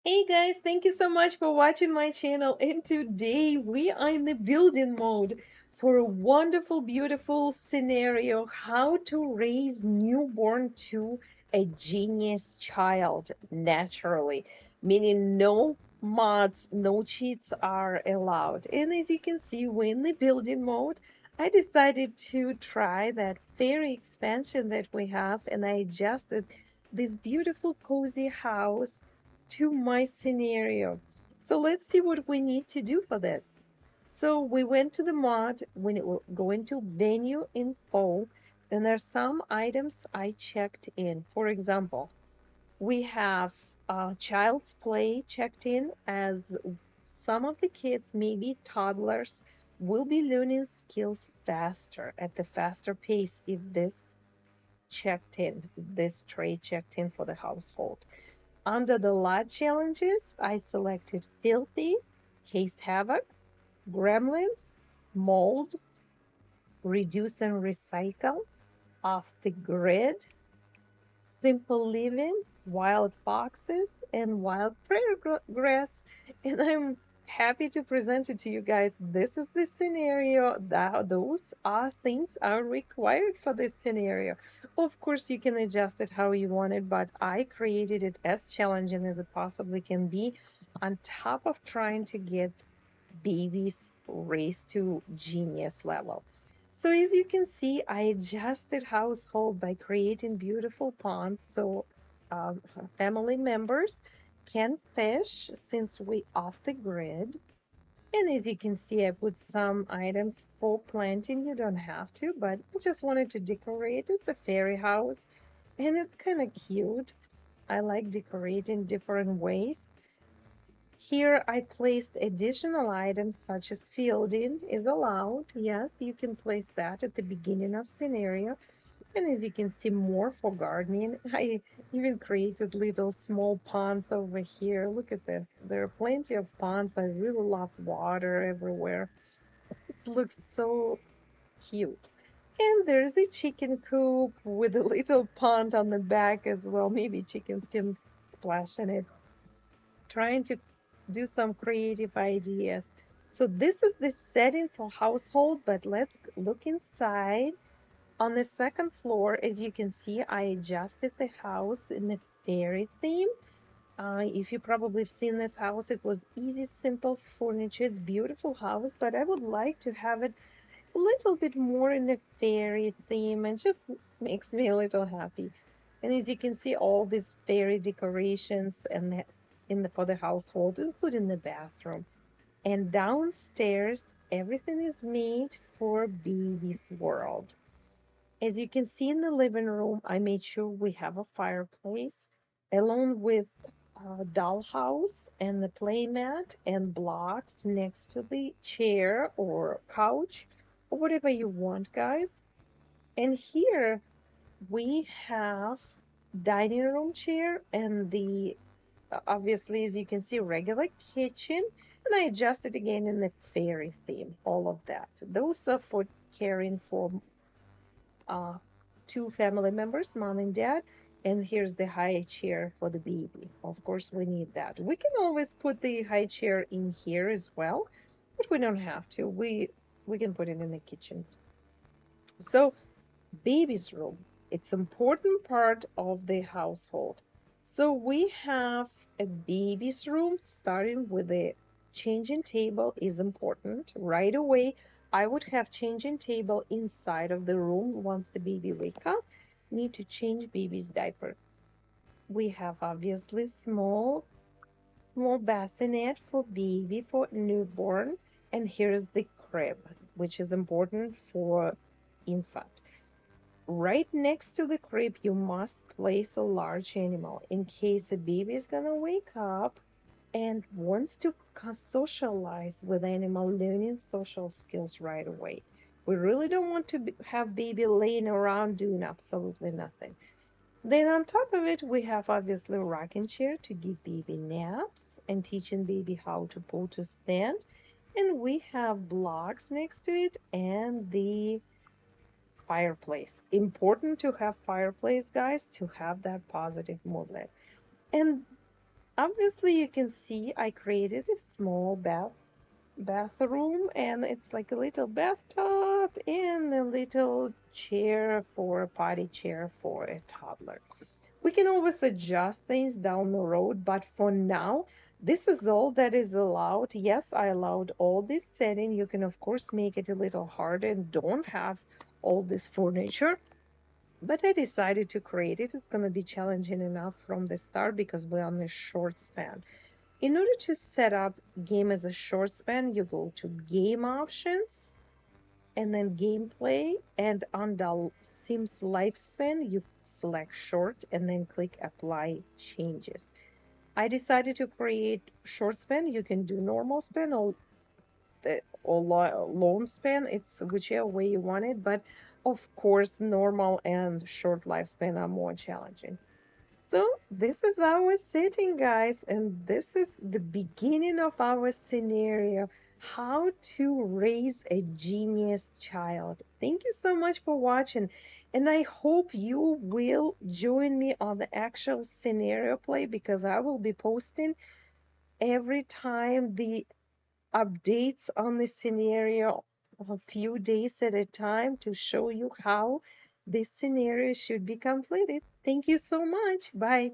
Hey guys, thank you so much for watching my channel. And today we are in the building mode for a wonderful, beautiful scenario how to raise newborn to a genius child naturally, meaning no mods, no cheats are allowed. And as you can see, we're in the building mode. I decided to try that fairy expansion that we have, and I adjusted this beautiful, cozy house to my scenario. So let's see what we need to do for this. So we went to the mod, when it will go into venue info, and there's some items I checked in. For example, we have child's play checked in, as some of the kids, maybe toddlers, will be learning skills faster at the faster pace if this trait checked in for the household. Under the lot challenges, I selected Filthy, Haste Havoc, Gremlins, Mold, Reduce and Recycle, Off the Grid, Simple Living, Wild Foxes, and Wild Prayer Grass. And I'm happy to present it to you guys. This is the scenario. Those are things are required for this scenario. Of course, you can adjust it how you want it, but I created it as challenging as it possibly can be, on top of trying to get babies raised to genius level. So as you can see, I adjusted household by creating beautiful ponds so family members can fish since we off the grid. And as you can see, I put some items for planting. You don't have to, but I just wanted to decorate. It's a fairy house and it's kind of cute. I like decorating different ways. Here I placed additional items such as fielding is allowed. Yes, you can place that at the beginning of scenario. And as you can see, more for gardening. I even created little small ponds over here. Look at this. There are plenty of ponds. I really love water everywhere. It looks so cute. And there's a chicken coop with a little pond on the back as well. Maybe chickens can splash in it. Trying to do some creative ideas. So this is the setting for household, but let's look inside. On the second floor, as you can see, I adjusted the house in the fairy theme. If you probably have seen this house, it was easy, simple furniture. It's beautiful house, but I would like to have it a little bit more in the fairy theme, and just makes me a little happy. And as you can see, all these fairy decorations and for the household, including the bathroom. And downstairs, everything is made for baby's world. As you can see in the living room, I made sure we have a fireplace along with a dollhouse and the playmat and blocks next to the chair or couch or whatever you want, guys. And here we have dining room chair and the obviously, as you can see, regular kitchen. And I adjusted again in the fairy theme, all of that. Those are for caring for uh, two family members, mom and dad. And here's the high chair for the baby. Of course, we need that. We can always put the high chair in here as well, but we don't have to. We can put it in the kitchen. So baby's room, it's important part of the household. So we have a baby's room, starting with the changing table is important. Right away, I would have changing table inside of the room. Once the baby wake up, need to change baby's diaper. We have obviously small bassinet for baby, for newborn, and here's the crib, which is important for infant. Right next to the crib, you must place a large animal in case a baby is gonna wake up and wants to socialize with animal, learning social skills right away. We really don't want to have baby laying around doing absolutely nothing. Then on top of it, we have obviously a rocking chair to give baby naps and teaching baby how to pull to stand. And we have blocks next to it and the fireplace. Important to have fireplace, guys, to have that positive moodlet. And Obviously, you can see I created a small bathroom, and it's like a little bathtub and a little chair for a potty chair for a toddler. We can always adjust things down the road, but for now, this is all that is allowed. Yes, I allowed all this setting. You can, of course, make it a little harder and don't have all this furniture. But I decided to create it. It's going to be challenging enough from the start because we're on a short span. In order to set up game as a short span, you go to game options and then gameplay, and on the Sims lifespan, you select short and then click apply changes. I decided to create short span. You can do normal span or long span. It's whichever way you want it, but of course, normal and short lifespan are more challenging. So this is our setting, guys, and this is the beginning of our scenario, how to raise a genius child. Thank you so much for watching, and I hope you will join me on the actual scenario play because I will be posting every time the updates on the scenario a few days at a time to show you how this scenario should be completed. Thank you so much. Bye.